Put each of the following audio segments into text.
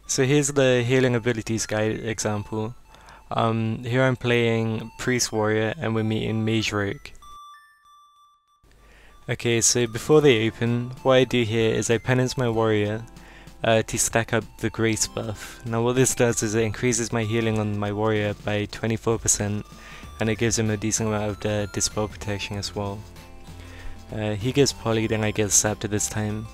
So here's the healing abilities guide example. Here I'm playing Priest Warrior and we're meeting Mage Rogue. Okay, so before they open, what I do here is I penance my warrior to stack up the Grace buff. Now what this does is it increases my healing on my warrior by 24% and it gives him a decent amount of dispel protection as well. He gets polyed and I get sapped at this time.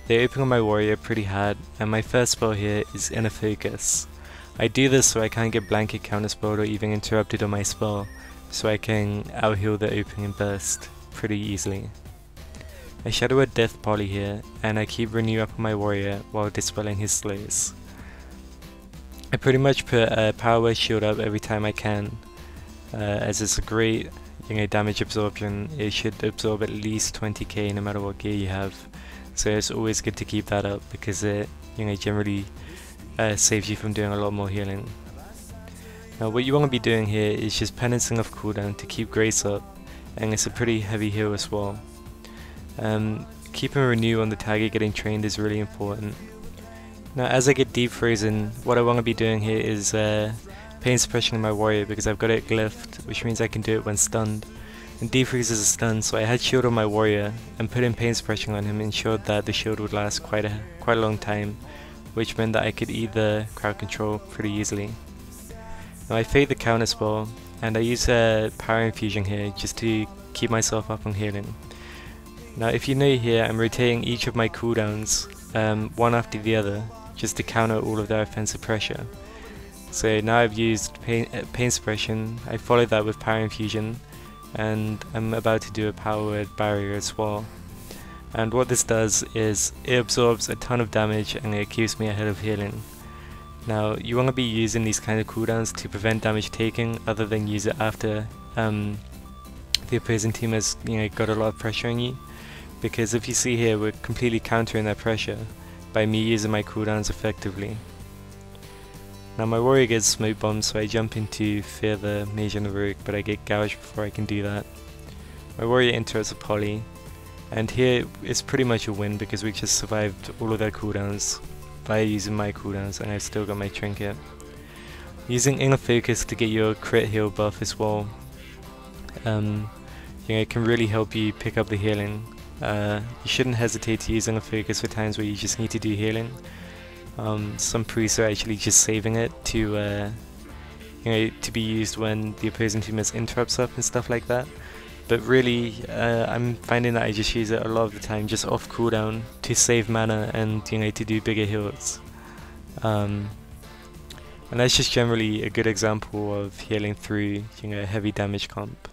They open on my warrior pretty hard, and my first spell here is Inner Focus. I do this so I can't get blanket counterspelled or even interrupted on my spell, so I can out-heal the opening burst pretty easily. I shadow a Death Poly here, and I keep Renew up on my warrior while dispelling his slows. I pretty much put a Power Word Shield up every time I can, as it's a great damage absorption. It should absorb at least 20k no matter what gear you have. So it's always good to keep that up because it generally saves you from doing a lot more healing. Now what you want to be doing here is just penancing off cooldown to keep Grace up, and it's a pretty heavy heal as well. Keeping Renew on the target getting trained is really important. Now as I get Deep Frozen, what I want to be doing here is pain suppression on my warrior because I've got it glyphed, which means I can do it when stunned. And Deep Freeze is a stun, so I had shield on my warrior and put in pain suppression on him, ensured that the shield would last quite a long time, which meant that I could eat the crowd control pretty easily. Now I fade the counter spell, and I use a Power Infusion here just to keep myself up on healing. Now if you know here, I'm rotating each of my cooldowns one after the other, just to counter all of their offensive pressure. So now I've used pain suppression, I followed that with Power Infusion, and I'm about to do a Power Word Barrier as well. And what this does is it absorbs a ton of damage and it keeps me ahead of healing. Now you want to be using these kind of cooldowns to prevent damage taking, other than use it after the opposing team has got a lot of pressure on you, because if you see here, we're completely countering that pressure by me using my cooldowns effectively. Now my warrior gets smoke bombed, so I jump into Fear the Mage and the Rogue, but I get gouged before I can do that. My warrior interrupts a poly, and here it's pretty much a win because we just survived all of their cooldowns by using my cooldowns, and I've still got my trinket. Using Inner Focus to get your crit heal buff as well, it can really help you pick up the healing. You shouldn't hesitate to use Inner Focus for times where you just need to do healing. Some priests are actually just saving it to to be used when the opposing team has interrupts up and stuff like that. But really, I'm finding that I just use it a lot of the time just off cooldown to save mana and to do bigger heals. And that's just generally a good example of healing through heavy damage comp.